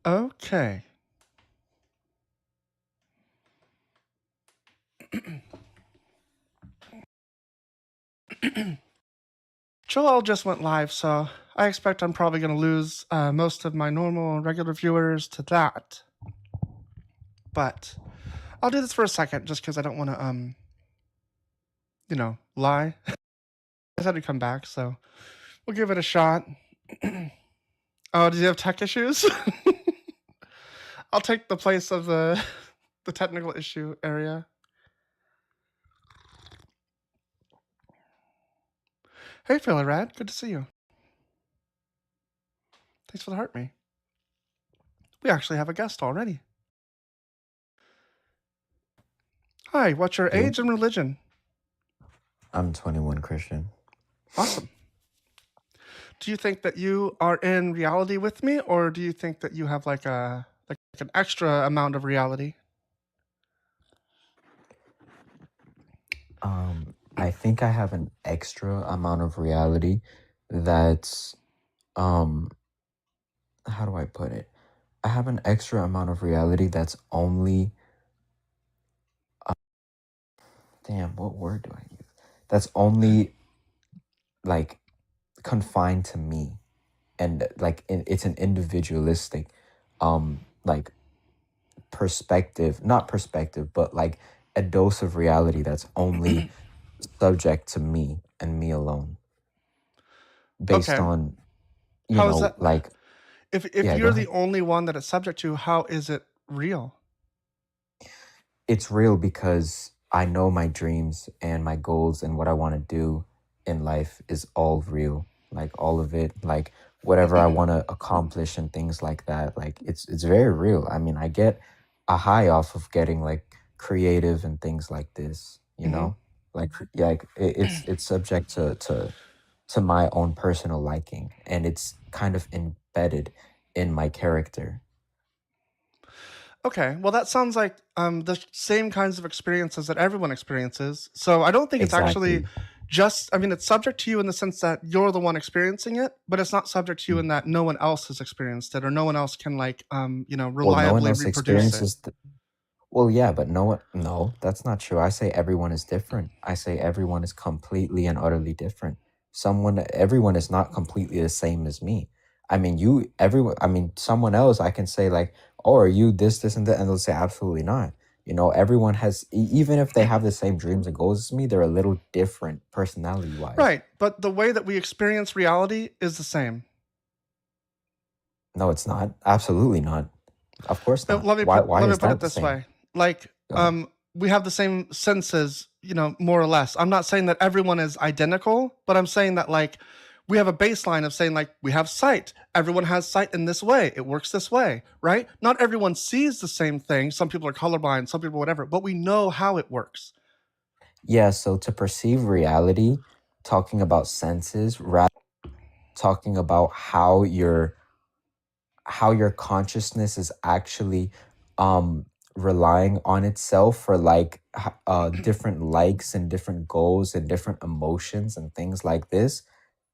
Okay. Joel just went live, so I expect I'm probably going to lose most of my normal and regular viewers to that. But I'll do this for a second just because I don't want to, lie. I just had to come back, so we'll give it a shot. Oh, does he have tech issues? I'll take the place of the technical issue area. Hey, Philly Rad, good to see you. Thanks for the heart me. We actually have a guest already. Hi, what's your age and religion? I'm 21 Christian. Awesome. Do you think that you are in reality with me, or do you think that you have like an extra amount of reality? I think I have an extra amount of reality that's how do I put it? I have an extra amount of reality that's only damn, what word do I use? That's only like confined to me, and like it's an individualistic like perspective, not perspective, but like a dose of reality that's only subject to me and me alone, based Okay. on How is that? like If yeah, go you're the ahead. only one that it's subject to, how is it real? It's real because I know my dreams and my goals and what I want to do in life is all real. Like all of it, like whatever I want to accomplish and things like that. Like it's very real. I mean, I get a high off of getting like creative and things like this, you know? Like it's subject to my own personal liking, and it's kind of embedded in my character. Okay, well, that sounds like the same kinds of experiences that everyone experiences. So I don't think it's actually Exactly. just, I mean, it's subject to you in the sense that you're the one experiencing it, but it's not subject to you in that no one else has experienced it or no one else can, like, Well, no one reliably else reproduce it. experiences well, yeah, but no, that's not true. I say everyone is different. I say everyone is completely and utterly different. Everyone is not completely the same as me. I mean, someone else, I can say like, oh, are you this, and that? And they'll say, absolutely not. Everyone has, even if they have the same dreams and goals as me, they're a little different personality-wise. Right, but the way that we experience reality is the same. No, it's not. Absolutely not. Of course not. Let me Why is put it that the this same? way. Like, Go ahead. we have the same senses, more or less. I'm not saying that everyone is identical, but I'm saying that like we have a baseline of saying like we have sight. Everyone has sight in this way. It works this way, right? Not everyone sees the same thing. Some people are colorblind, some people whatever, but we know how it works. Yeah, so to perceive reality, talking about senses, rather talking about how your consciousness is actually relying on itself for like different likes and different goals and different emotions and things like this,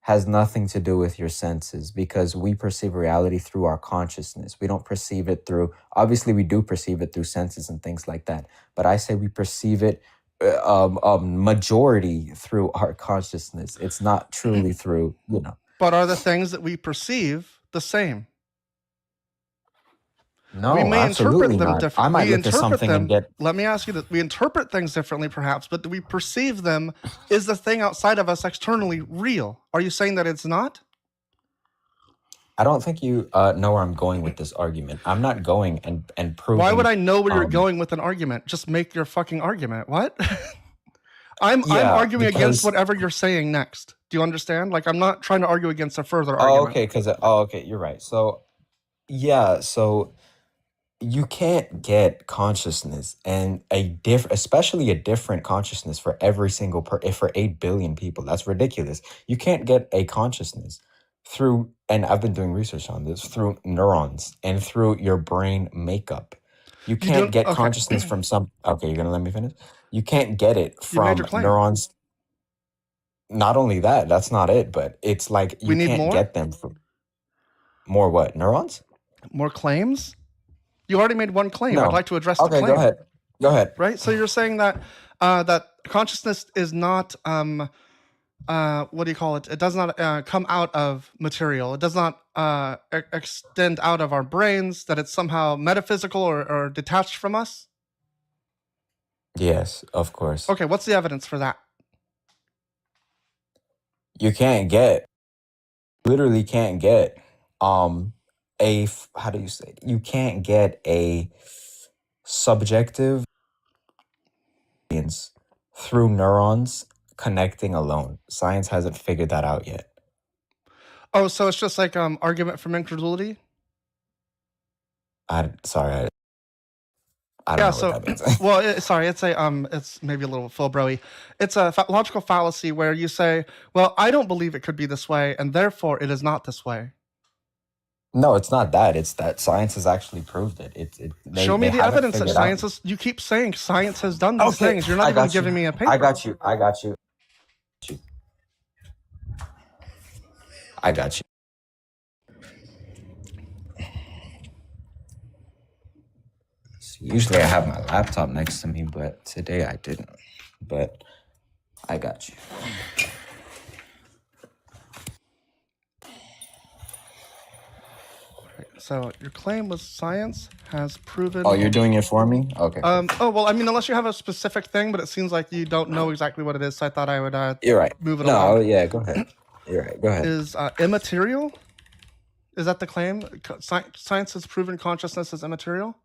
has nothing to do with your senses, because we perceive reality through our consciousness. We don't perceive it through, obviously we do perceive it through senses and things like that, but I say we perceive it majority through our consciousness. It's not truly through. But are the things that we perceive the same? We No, may interpret absolutely them not. I different. might We look at interpret something and them. get. Let me ask you that we interpret things differently, perhaps, but do we perceive them? Is the thing outside of us externally real? Are you saying that it's not? I don't think you know where I'm going with this argument. I'm not going and Why would proving. I know where you're going with an argument? Just make your fucking argument. What? I'm Yeah, arguing against because. whatever you're saying next. Do you understand? Like I'm not trying to argue against a further Oh, argument. okay. Okay, you're right. So yeah, so you can't get consciousness and especially a different consciousness for every single for 8 billion people. That's ridiculous. You can't get a consciousness through, and I've been doing research on this, through neurons and through your brain makeup. You You can't don't. get Okay. consciousness from some. Okay, you're gonna let me finish. You can't get it You made your from claim. neurons. Not only that, that's not it, but it's like We you need can't more. get them from more what? Neurons? More claims? You already made one claim. I'd No. like to address the Okay, claim. go ahead. Go ahead. Right? So you're saying that that consciousness is not what do you call it? It does not come out of material. It does not extend out of our brains. That it's somehow metaphysical or detached from us. Yes, of course. Okay, what's the evidence for that? You can't get, literally can't get, how do you say? You can't get a subjective experience through neurons connecting alone. Science hasn't figured that out yet. Oh, so it's just like argument from incredulity? Sorry, I don't Yeah, know so what that means. well, sorry, it's it's maybe a little full broy. It's a logical fallacy where you say, "Well, I don't believe it could be this way, and therefore it is not this way." No, it's not that. It's that science has actually proved it. Show me They the haven't evidence that figured science out. is. You keep saying science has done these Okay, things. You're not I even got you. giving me a paper. I got you. I got you. I got you. So usually I have my laptop next to me, but today I didn't. But I got you. So your claim was science has proven. Oh, you're doing it for me? Okay. Oh well, I mean, unless you have a specific thing, but it seems like you don't know exactly what it is. So I thought I would You're right. move it No, along. yeah, go ahead. You're right. Go ahead. Is immaterial? Is that the claim? Science has proven consciousness is immaterial.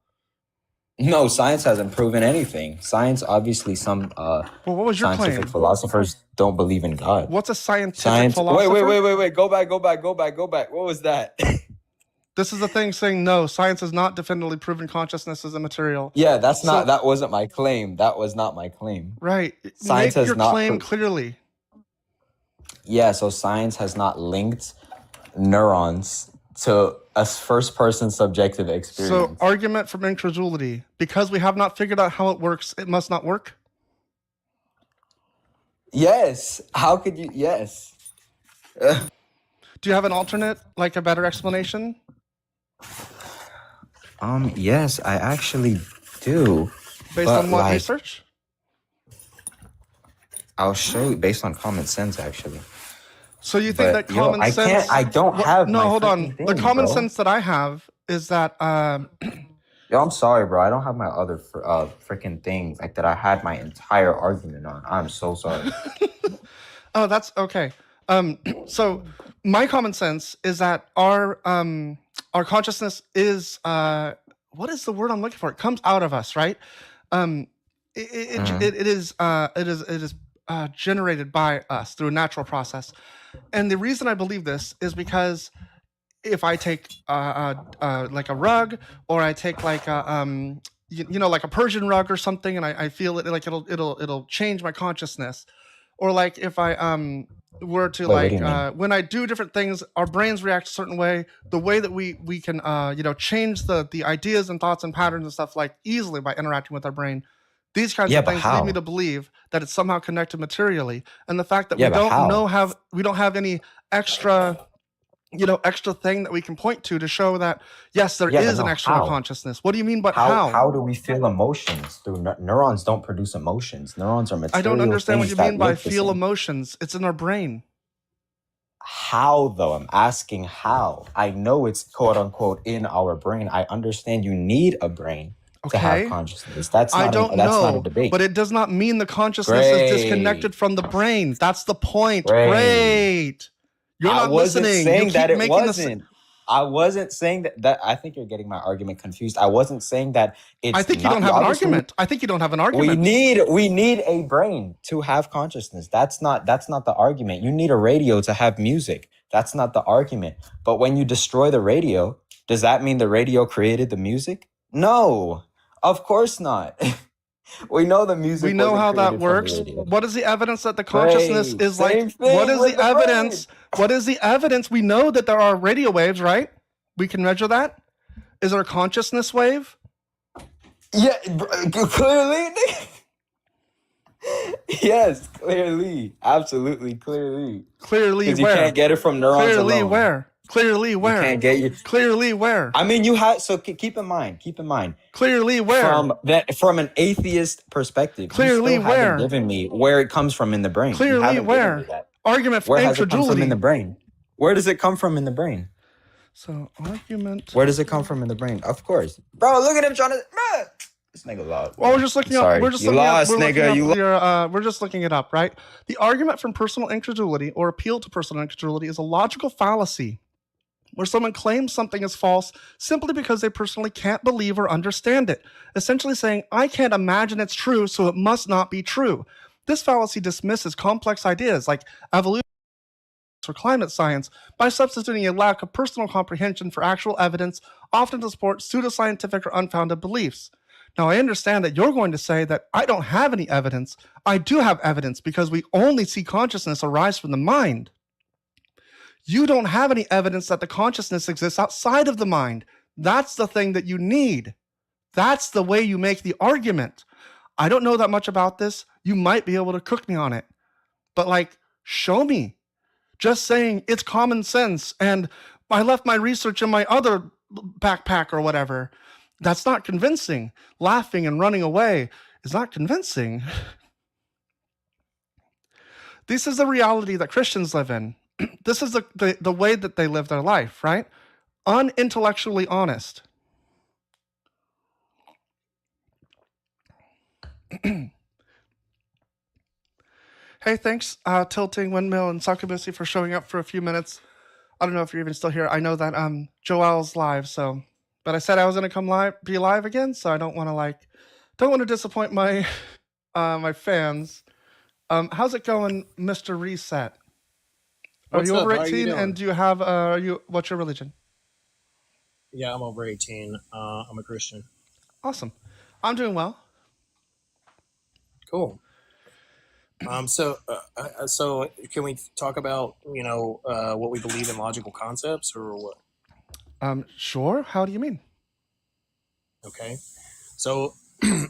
No, science hasn't proven anything. Science, obviously, some Well, what was your scientific claim? philosophers don't believe in God. What's a scientific Science. philosopher? Wait. Go back. What was that? This is the thing saying no, science has not definitively proven consciousness is immaterial. Yeah, that wasn't my claim. That was not my claim. Right. Science Make has your not claim clearly. Yeah, so science has not linked neurons to a first-person subjective So experience. argument from incredulity. Because we have not figured out how it works, it must not work. Yes. How could you? Yes. Do you have an alternate, like a better explanation? Yes, I actually do. Based But, on what like, research? I'll show you based on common sense, actually. So you think But that yo, common sense? I don't have. No, my hold on. freaking The thing, common bro. sense that I have is that Yo, I'm sorry, bro. I don't have my other freaking thing like that. I had my entire argument on. I'm so sorry. oh, that's okay. So my common sense is that our consciousness is what is the word I'm looking for? It comes out of us, right? It is generated by us through a natural process, and the reason I believe this is because if I take like a rug, or I take like a like a Persian rug or something, and I feel it, like it'll change my consciousness, or like if I were to Wait, what do you mean? when I do different things, our brains react a certain way. The way that we can change the ideas and thoughts and patterns and stuff like easily by interacting with our brain. These kinds Yeah, of but things lead me how? to believe that it's somehow connected materially, and the fact that Yeah, we but don't how? we don't have any extra extra thing that we can point to show that yes, there Yeah, but is an no, extra how? consciousness. What do you mean, but how? How do we feel emotions? Through neurons don't produce emotions. Neurons are I material don't understand what things you mean that by look the feel same. emotions. It's in our brain. How though? I'm asking how. I know it's quote unquote in our brain. I understand you need a brain to have Okay. consciousness. That's I not don't that's not a know, debate. but it does not mean the consciousness is disconnected Great. from the brain. That's the point. Great. Great. You're I not wasn't listening. You saying keep that it making wasn't. I wasn't saying that. I think you're getting my argument confused. I wasn't saying that it's I think you not. don't have an Obviously, argument. I think you don't have an we argument. need a brain to have consciousness. That's not the argument. You need a radio to have music. That's not the argument. But when you destroy the radio, does that mean the radio created the music? No, of course not. We know the music. We know wasn't how that created from the works. radio. What is the evidence that the consciousness Great. is Same like? thing What is with the the evidence? brain. What is the evidence? We know that there are radio waves, right? We can measure that. Is there a consciousness wave? Yeah, clearly. Yes, clearly. Absolutely, clearly. Clearly Because you where? can't get it from neurons Clearly alone. where? Clearly You where? can't get you. Clearly where? I mean, you have, so keep in mind, Clearly where? from an atheist perspective, you Clearly still haven't where? given me where it comes from in the brain. You Clearly haven't given me where? that. Argument for Where has it come from in the incredulity. brain? Where does it come from in the brain? So argument. Where does it come from in the brain? Of course, bro. Look at him trying to. Bruh. This nigga lost. Well, we're just looking up. Sorry. We're just You looking lost, up. We're nigga. looking You up we're just looking it up, right? The argument from personal incredulity or appeal to personal incredulity is a logical fallacy where someone claims something is false simply because they personally can't believe or understand it, essentially saying, I can't imagine it's true, so it must not be true. This fallacy dismisses complex ideas like evolution or climate science by substituting a lack of personal comprehension for actual evidence, often to support pseudoscientific or unfounded beliefs. Now, I understand that you're going to say that I don't have any evidence. I do have evidence because we only see consciousness arise from the mind. You don't have any evidence that the consciousness exists outside of the mind. That's the thing that you need. That's the way you make the argument. I don't know that much about this. You might be able to cook me on it. But like, show me. Just saying it's common sense and I left my research in my other backpack or whatever. That's not convincing. Laughing and running away is not convincing. This is the reality that Christians live in. This is the way that they live their life, right? Unintellectually honest. Hey, thanks, Tilting Windmill and Sakabusi for showing up for a few minutes. I don't know if you're even still here. I know that Joel's live, so, but I said I was gonna come be live again, so I don't want to disappoint my my fans. How's it going, Mr. Reset? Are you over 18? And do you have what's your religion? Yeah, I'm over 18. I'm a Christian. Awesome. I'm doing well. Cool. So can we talk about what we believe in logical concepts or what? Sure. How do you mean? Okay. So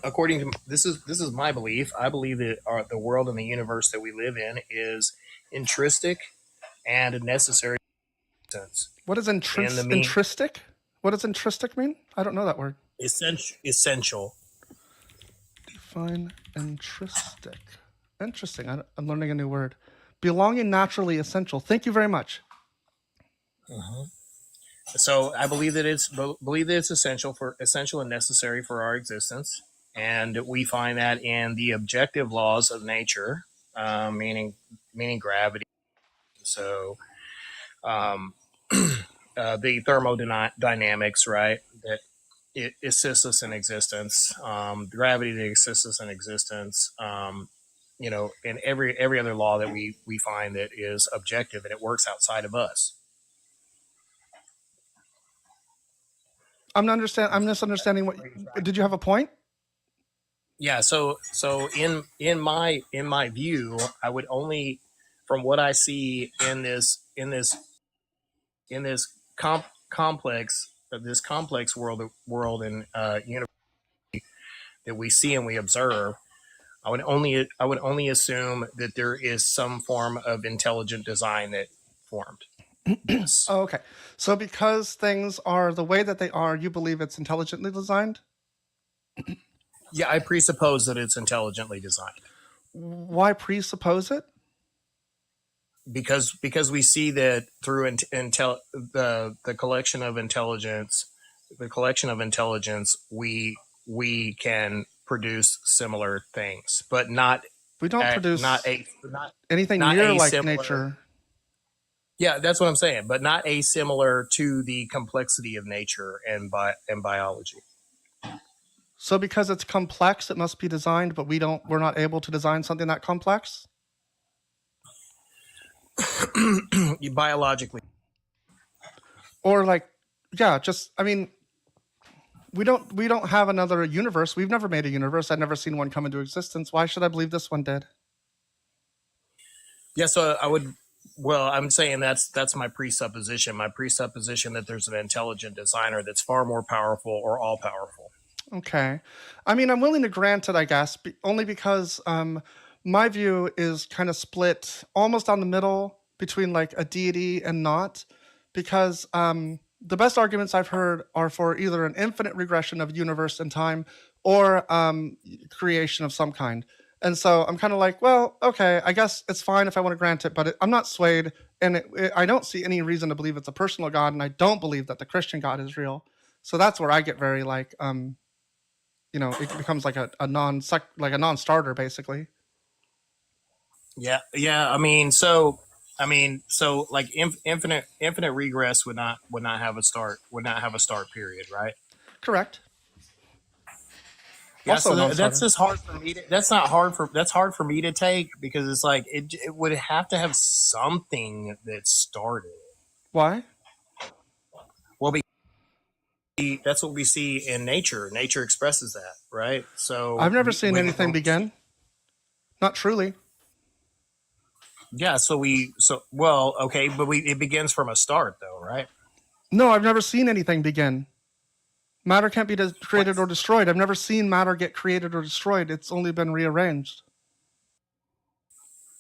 according to this is my belief. I believe that the world and the universe that we live in is intrinsic and necessary sense. What is intrinsic? What does intrinsic mean? I don't know that word. Essential. Define intrinsic. Interesting. I'm learning a new word. Belonging naturally essential. Thank you very much. Uh-huh. So I believe that it's essential and necessary for our existence, and we find that in the objective laws of nature, meaning gravity. So the thermodynamics, right? That it assists us in existence. Gravity that assists us in existence. And every other law that we find that is objective and it works outside of us. I'm misunderstanding what. Did you have a point? Yeah. So in my view, I would only, from what I see in this complex world and universe that we see and we observe, I would only assume that there is some form of intelligent design that formed. Yes. Oh, okay. So because things are the way that they are, you believe it's intelligently designed? Yeah, I presuppose that it's intelligently designed. Why presuppose it? Because we see that through the collection of intelligence, we can produce similar things, but not. We don't produce anything near like nature. Yeah, that's what I'm saying, but not asimilar to the complexity of nature and biology. So because it's complex, it must be designed, but we're not able to design something that complex? Biologically. Or like, yeah, we don't have another universe. We've never made a universe. I've never seen one come into existence. Why should I believe this one did? Yeah, so I'm saying that's my presupposition. My presupposition that there's an intelligent designer that's far more powerful or all powerful. Okay. I mean, I'm willing to grant it, I guess, only because my view is kind of split almost on the middle between like a deity and not. because the best arguments I've heard are for either an infinite regression of universe and time or creation of some kind. And so I'm kind of like, well, okay, I guess it's fine if I want to grant it, but I'm not swayed, and I don't see any reason to believe it's a personal God, and I don't believe that the Christian God is real. So that's where I get very like, it becomes like a non-starter basically. Yeah. I mean, so like infinite regress would not have a start period, right? Correct. Yeah, Also so a that's non-starter. just hard for me. That's hard for me to take because it's like it would have to have something that started. Why? Well, that's what we see in nature. Nature expresses that, right? So I've never seen anything begin. Not truly. Yeah, well, okay, but it begins from a start, though, right? No, I've never seen anything begin. Matter can't be created or destroyed. I've never seen matter get created or destroyed. It's only been rearranged.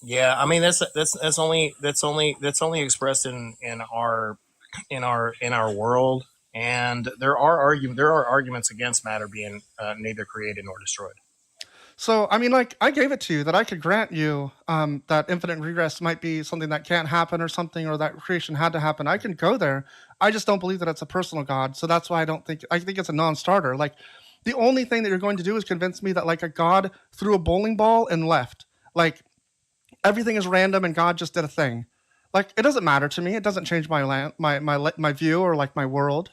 Yeah, I mean that's only expressed in our world, and there are arguments against matter being neither created nor destroyed. So, I mean, like, I gave it to you that I could grant you that infinite regress might be something that can't happen or something, or that creation had to happen. I can go there. I just don't believe that it's a personal God. So that's why I think it's a non-starter. Like, the only thing that you're going to do is convince me that, like, a God threw a bowling ball and left. Like, everything is random and God just did a thing. Like, it doesn't matter to me. It doesn't change my view or, like, my world.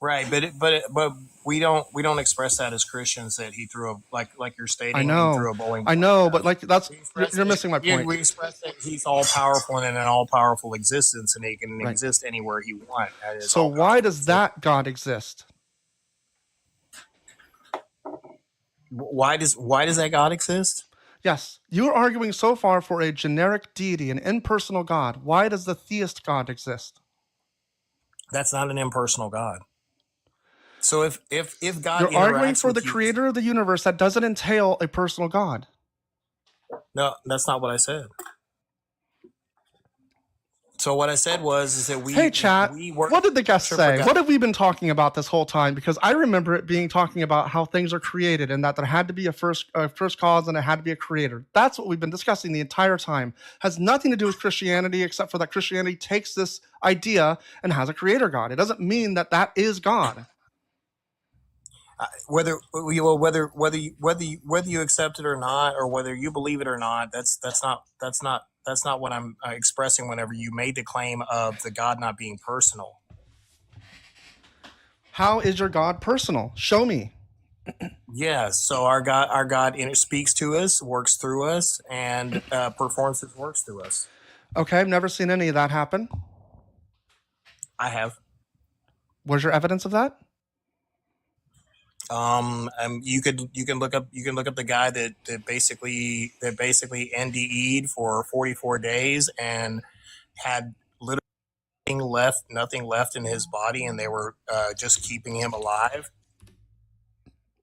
Right, but we don't express that as Christians that he threw like you're stating. I know. He threw a bowling ball. I know, but like you're missing my point. We express that he's all powerful and in an all powerful existence, and he can exist anywhere he wants. So why does that God exist? Why does that God exist? Yes, you're arguing so far for a generic deity, an impersonal God. Why does the theist God exist? That's not an impersonal God. So if God, you're arguing for the creator of the universe, that doesn't entail a personal God. No, that's not what I said. So what I said is that Hey, chat, what did the guest say? What have we been talking about this whole time? Because I remember it being talking about how things are created and that there had to be a first cause and it had to be a creator. That's what we've been discussing the entire time. Has nothing to do with Christianity, except for that Christianity takes this idea and has a creator God. It doesn't mean that is God. Whether you accept it or not, or whether you believe it or not, that's not what I'm expressing. Whenever you made the claim of the God not being personal, how is your God personal? Show me. Yeah, so our God speaks to us, works through us, and performs His works through us. Okay, I've never seen any of that happen. I have. Where's your evidence of that? You can look up the guy that basically NDE'd for 44 days and had literally nothing left in his body, and they were just keeping him alive.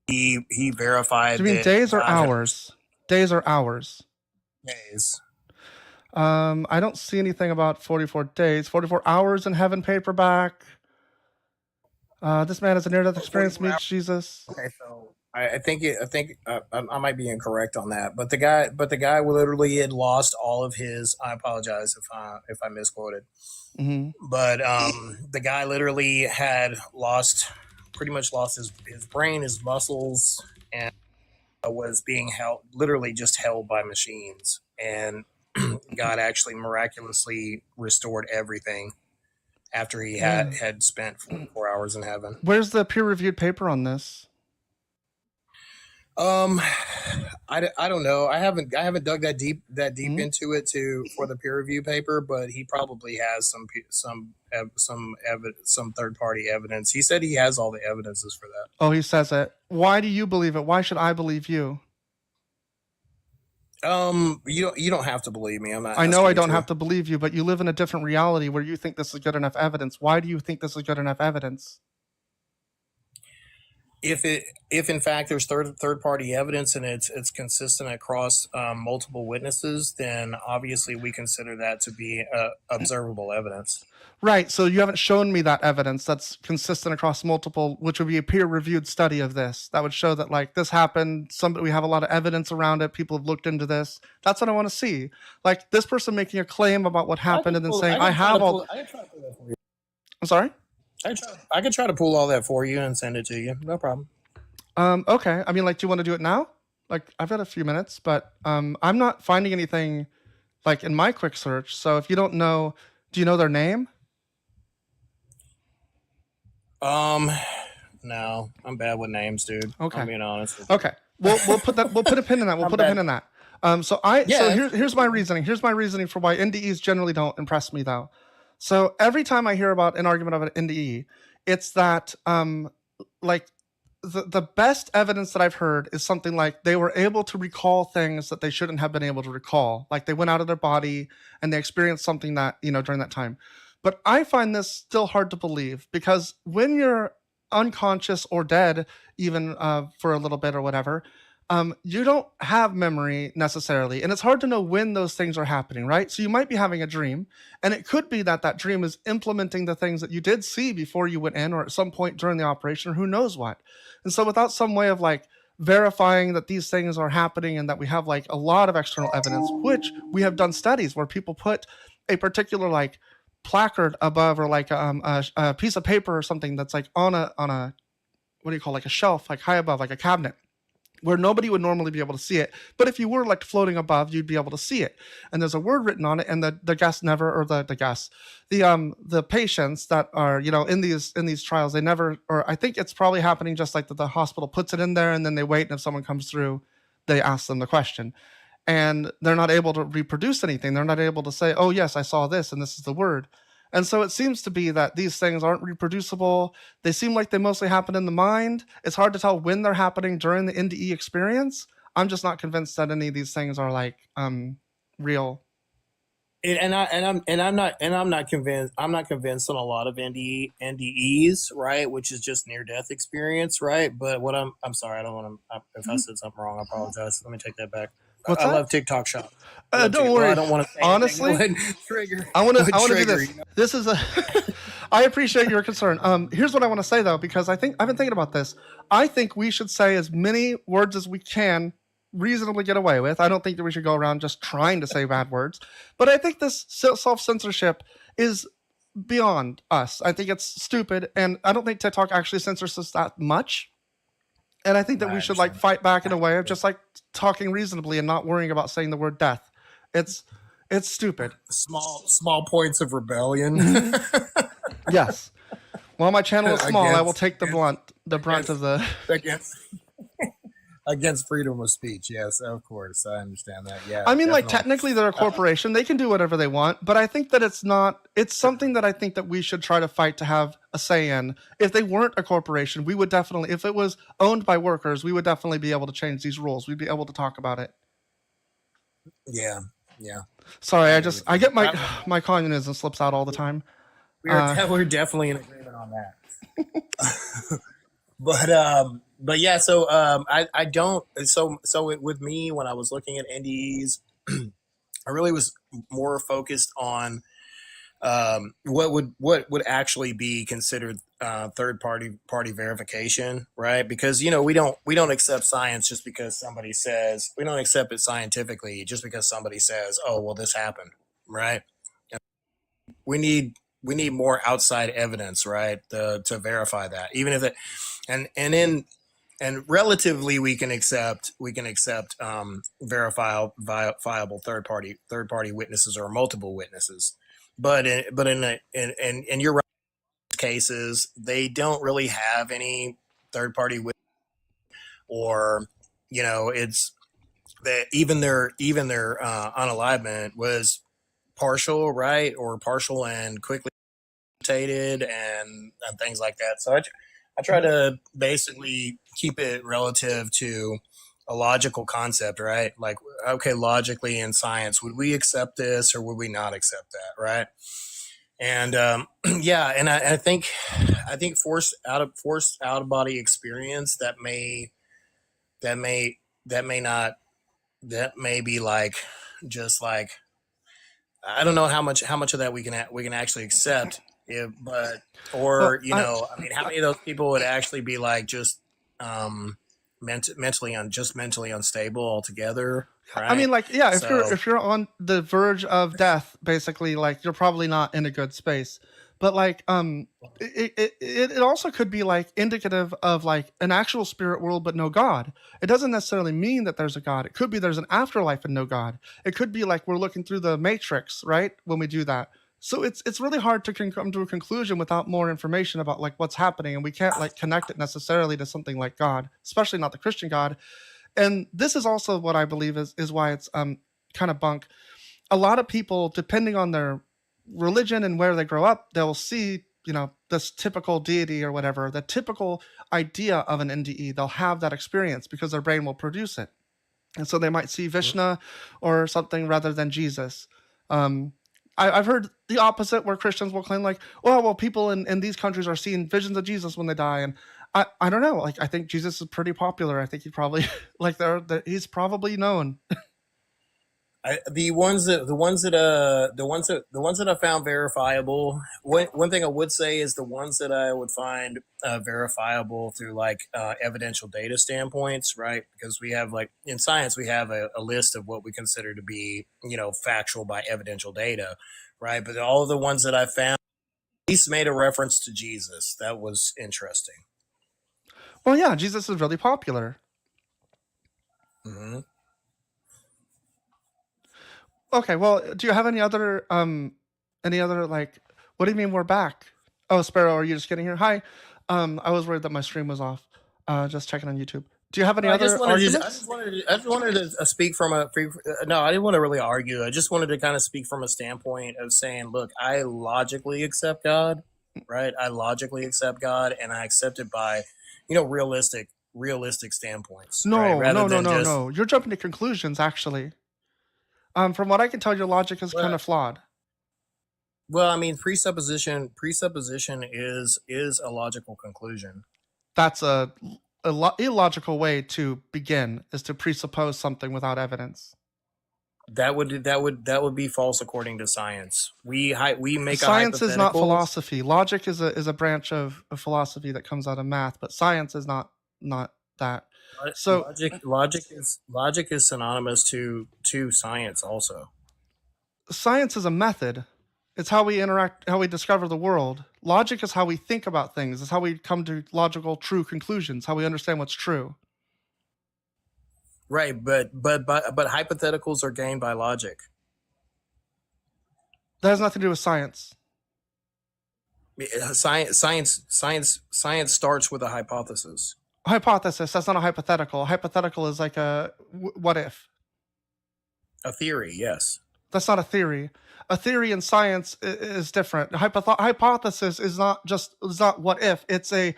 He verified. Do you mean days or hours? Days or hours? Days. I don't see anything about 44 days. 44 hours in heaven paperback. This man has a near-death experience. Meets Jesus. Okay, so I think I might be incorrect on that, but the guy literally had lost all of his. I apologize if I misquoted. Mm-hmm. But the guy literally had pretty much lost his brain, his muscles, and was being literally just held by machines. And God actually miraculously restored everything after he had spent 44 hours in heaven. Where's the peer-reviewed paper on this? I don't know. I haven't dug that deep into it for the peer review paper, but he probably has some third party evidence. He said he has all the evidences for that. Oh, he says it. Why do you believe it? Why should I believe you? You don't have to believe me. I know I don't have to believe you, but you live in a different reality where you think this is good enough evidence. Why do you think this is good enough evidence? if in fact there's third party evidence and it's consistent across multiple witnesses, then obviously we consider that to be observable evidence. Right. So you haven't shown me that evidence that's consistent across multiple, which would be a peer-reviewed study of this. That would show that like this happened. We have a lot of evidence around it. People have looked into this. That's what I want to see. Like this person making a claim about what happened and then saying, I have all. I can try to pull that for you. I'm sorry? I can try to pull all that for you and send it to you. No problem. Okay. I mean, like, do you want to do it now? Like, I've got a few minutes, but I'm not finding anything like in my quick search. So if you don't know, do you know their name? No, I'm bad with names, dude. Okay. I'm being honest with you. Okay. We'll put a pin in that. We'll put a pin in that. So here's my reasoning. Here's my reasoning for why NDEs generally don't impress me though. So every time I hear about an argument of an NDE, it's that like the best evidence that I've heard is something like they were able to recall things that they shouldn't have been able to recall. Like they went out of their body and they experienced something that, during that time. But I find this still hard to believe because when you're unconscious or dead, even for a little bit or whatever, you don't have memory necessarily. And it's hard to know when those things are happening, right? So you might be having a dream, and it could be that dream is implementing the things that you did see before you went in or at some point during the operation, or who knows what. And so without some way of like verifying that these things are happening and that we have like a lot of external evidence, which we have done studies where people put a particular like placard above or like a piece of paper or something that's like on a what do you call, like a shelf, like high above, like a cabinet, where nobody would normally be able to see it. But if you were like floating above, you'd be able to see it. And there's a word written on it, and the guests never, or the patients that are, in these trials, they never, or I think it's probably happening just like that the hospital puts it in there and then they wait, and if someone comes through, they ask them the question. And they're not able to reproduce anything. They're not able to say, oh yes, I saw this and this is the word. And so it seems to be that these things aren't reproducible. They seem like they mostly happen in the mind. It's hard to tell when they're happening during the NDE experience. I'm just not convinced that any of these things are like real. I'm not convinced. I'm not convinced on a lot of NDEs, right? Which is just near death experience, right? But what I'm sorry, I don't want to. If I said something wrong, I apologize. Let me take that back. What's I that? love TikTok Shop. Don't worry. I don't want to say honestly. Trigger. I want to do trigger, this. This is a. I appreciate your concern. Here's what I want to say though, because I've been thinking about this. I think we should say as many words as we can reasonably get away with. I don't think that we should go around just trying to say bad words. But I think this self-censorship is beyond us. I think it's stupid, and I don't think TikTok actually censors us that much. And I think that we should like fight back in a way of just like talking reasonably and not worrying about saying the word death. It's stupid. Small points of rebellion. Yes. While my channel is small, I will take the brunt of the against freedom of speech. Yes, of course, I understand that. Yeah, I mean, definitely. Like technically they're a corporation; they can do whatever they want. But I think that it's not. It's something that I think that we should try to fight to have a say in. If they weren't a corporation, we would definitely. If it was owned by workers, we would definitely be able to change these rules. We'd be able to talk about it. Yeah. Sorry, I get my communism slips out all the time. We're definitely in agreement on that. But yeah, so I don't. So with me, when I was looking at NDEs, I really was more focused on what would actually be considered third party verification, right? Because we don't accept science just because somebody says, we don't accept it scientifically just because somebody says, oh well, this happened, right? We need more outside evidence, right, to verify that. Even if it and relatively we can accept verifiable third party witnesses or multiple witnesses, but in your cases they don't really have any third party witness, or it's that even their unalivement was partial, right, or partial and quickly and things like that. So I try to basically keep it relative to a logical concept, right? Like, okay, logically in science, would we accept this or would we not accept that, right? And yeah, and I think forced out of body experience that may that may not that may be like just like I don't know how much of that we can actually accept. If, but Well, or you know, I mean, how many of those people would actually be like just mentally unstable altogether, I mean, right? like, yeah, So if you're on the verge of death, basically, like, you're probably not in a good space. But like, it also could be like indicative of like an actual spirit world, but no God. It doesn't necessarily mean that there's a God. It could be there's an afterlife and no God. It could be like we're looking through the Matrix, right? When we do that. So it's really hard to come to a conclusion without more information about like what's happening, and we can't like connect it necessarily to something like God, especially not the Christian God. And this is also what I believe is why it's kind of bunk. A lot of people, depending on their religion and where they grow up, they'll see, you know, this typical deity or whatever, the typical idea of an NDE. They'll have that experience because their brain will produce it. And so they might see Vishnu or something rather than Jesus. Um, I've heard the opposite, where Christians will claim like, oh, well, people in these countries are seeing visions of Jesus when they die, and I don't know. Like, I think Jesus is pretty popular. I think he probably like he's probably known. the ones that I found verifiable. One thing I would say is the ones that I would find verifiable through like evidential data standpoints, right? Because we have like in science we have a list of what we consider to be factual by evidential data, right? But all of the ones that I found at least made a reference to Jesus. That was interesting. Well, yeah, Jesus is really popular. Hmm. Okay, well, do you have any other like, what do you mean we're back? Oh, Sparrow, are you just getting here? Hi. I was worried that my stream was off. Just checking on YouTube. Do you have any other arguments? I just wanted to speak from no, I didn't want to really argue. I just wanted to kind of speak from a standpoint of saying, look, I logically accept God, right? I logically accept God, and I accept it by, realistic standpoints, right? No, Rather no, no, than no, just no. You're jumping to conclusions, actually. From what I can tell, your logic is kind well, of flawed. well, I mean, presupposition is a logical conclusion. That's a illogical way to begin, is to presuppose something without evidence. That would be false according to science. We make a Science is not hypothetical. philosophy. Logic is a branch of philosophy that comes out of math, but science is not that. So Logic is synonymous to science also. science is a method. It's how we interact, how we discover the world. Logic is how we think about things. It's how we come to logical, true conclusions. How we understand what's true. Right, but hypotheticals are gained by logic. That has nothing to do with science. Science starts with a hypothesis. Hypothesis. That's not a hypothetical. A hypothetical is like a what if. A theory, yes. That's not a theory. A theory in science is different. Hypothesis is not what if. It's a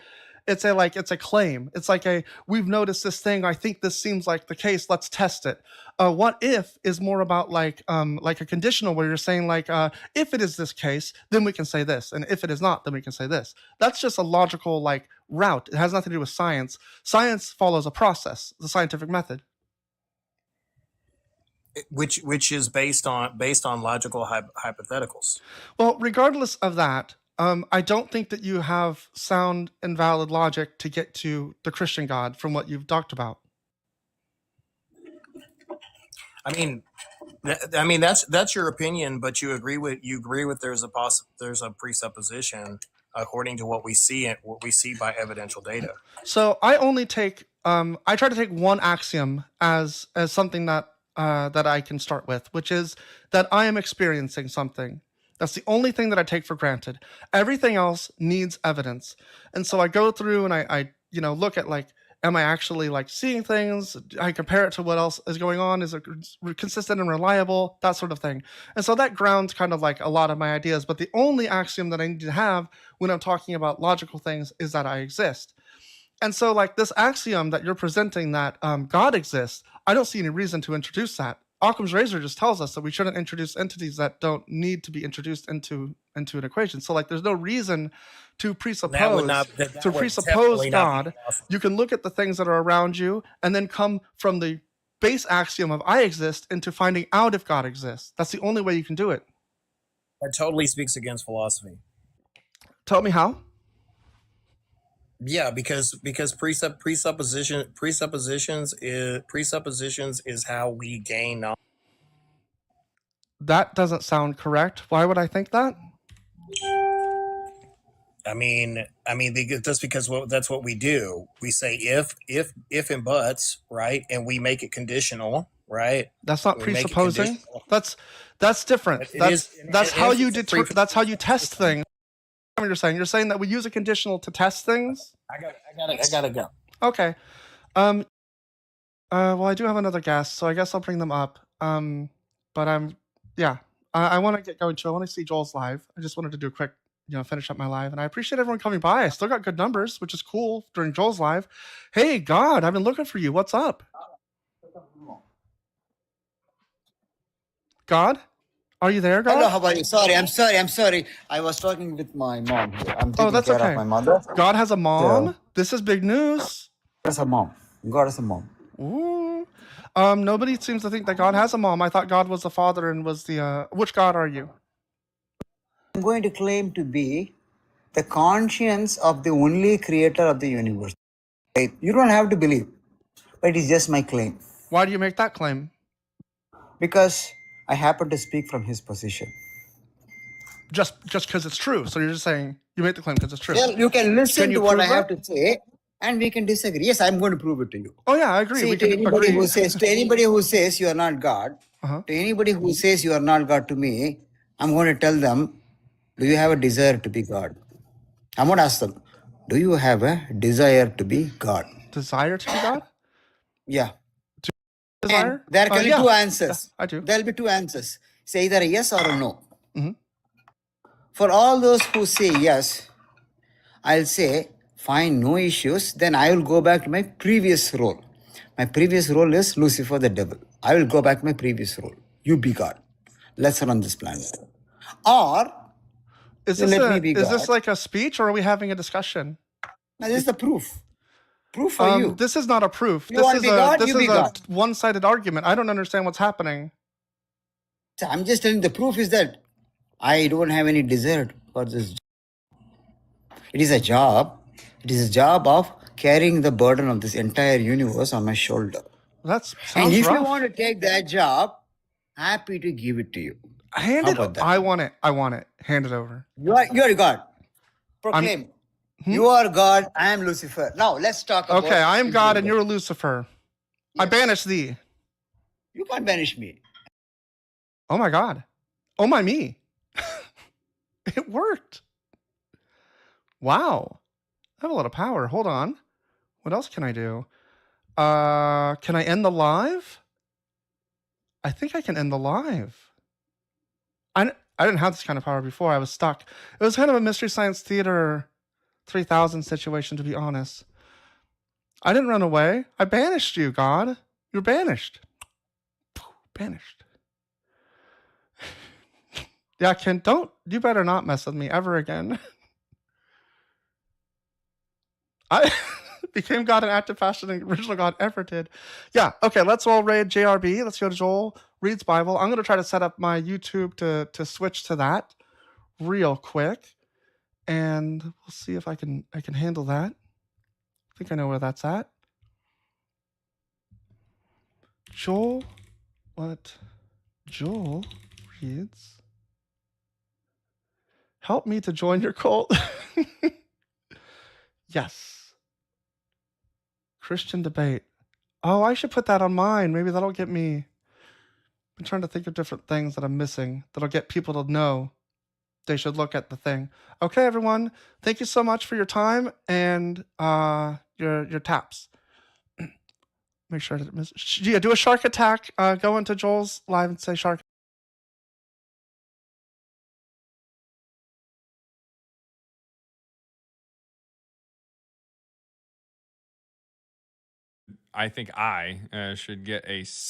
claim. It's like we've noticed this thing. I think this seems like the case. Let's test it. What if is more about like a conditional, where you're saying like if it is this case, then we can say this, and if it is not, then we can say this. That's just a logical like route. It has nothing to do with science. Science follows a process, the scientific method. Which is based on logical hypotheticals. Well, regardless of that, I don't think that you have sound and valid logic to get to the Christian God from what you've talked about. I mean that's your opinion, but you agree with there's a presupposition according to what we see by evidential data. So I only take I try to take one axiom as something that that I can start with, which is that I am experiencing something. That's the only thing that I take for granted. Everything else needs evidence. And so I go through and I look at like, am I actually like seeing things? I compare it to what else is going on. Is it consistent and reliable? That sort of thing. And so that grounds kind of like a lot of my ideas. But the only axiom that I need to have when I'm talking about logical things is that I exist. And so like this axiom that you're presenting, that God exists, I don't see any reason to introduce that. Occam's razor just tells us that we shouldn't introduce entities that don't need to be introduced into an equation. So like, there's no reason to presuppose That would not. That would definitely not be God. philosophy. You can look at the things that are around you and then come from the base axiom of I exist into finding out if God exists. That's the only way you can do it. That totally speaks against philosophy. Tell me how. Yeah, because presuppositions is how we gain knowledge. That doesn't sound correct. Why would I think that? I mean, that's because that's what we do. We say if and buts, right, and we make it conditional, right? That's not We make it presupposing. conditional. That's different. It That's is- that's it how is you a deter. free- That's how you test things. What you're saying that we use a conditional to test things. I gotta go. Okay. Well, I do have another guest, so I guess I'll bring them up. But I want to get going too. I want to see Joel's live. I just wanted to do a quick, finish up my live, and I appreciate everyone coming by. I still got good numbers, which is cool during Joel's live. Hey, God, I've been looking for you. What's up? God, are you there, God? Hello, how are you? I'm sorry. I was talking with my mom here. I'm taking that's care okay. of my mother. God has a mom. Yeah. This is big news. God is a mom. God is a mom. Ooh. Nobody seems to think that God has a mom. I thought God was the father and was the which God are you? I'm going to claim to be the conscience of the only creator of the universe. Right? You don't have to believe, but it is just my claim. Why do you make that claim? Because I happen to speak from his position. Just because it's true. So you're just saying you make the claim because it's true. Well, you can listen Can you to what I prove have that? to say, and we can disagree. Yes, I'm going to prove it to you. Oh yeah, I agree. See, We to can anybody agree. who says you are not God, Uh-huh. to anybody who says you are not God to me, I'm going to tell them, do you have a desire to be God? I'm going to ask them, do you have a desire to be God? Desire to be God? Yeah. Desire? And there can be Yeah. two answers. Yeah, I do. There'll be two answers. Say either a yes or a no. Mhm. For all those who say yes, I'll say, fine, no issues. Then I will go back to my previous role. My previous role is Lucifer the devil. I will go back to my previous role. You be God. Let's run this planet. Or Is you this let me be is this God. like a speech or are we having a discussion? Now, this is the proof. Proof for you. This is not a proof. You want to be God, This you be is a God. one-sided argument. I don't understand what's happening. So I'm just telling the proof is that I don't have any desire for this. It is a job. It is a job of carrying the burden of this entire universe on my shoulder. That And sounds if you rough. want to take that job, happy to give it to you. Hand How it. about that? I want it. Hand it over. You are God. Proclaim. You are God. I am Lucifer. Now let's talk about. Okay, I am God and Israel. you're Lucifer. I Yes. banish thee. You can't banish me. Oh my God. Oh my me. It worked. Wow. I have a lot of power. Hold on. What else can I do? Can I end the live? I think I can end the live. I didn't have this kind of power before. I was stuck. It was kind of a Mystery Science Theater 3000 situation, to be honest. I didn't run away. I banished you, God. You're banished. Banished. Yeah, Ken, you better not mess with me ever again. I became God in active fashion and original God ever did. Yeah, okay, let's all raid JRB. Let's go to Joel Reads Bible. I'm going to try to set up my YouTube to switch to that real quick. And we'll see if I can handle that. I think I know where that's at. Joel reads. Help me to join your cult. Yes. Christian debate. Oh, I should put that on mine. Maybe that'll get me. I'm trying to think of different things that I'm missing that'll get people to know they should look at the thing. Okay, everyone. Thank you so much for your time and your taps. Make sure to miss. Yeah, do a shark attack. Go into Joel's live and say shark. I think I should get a sound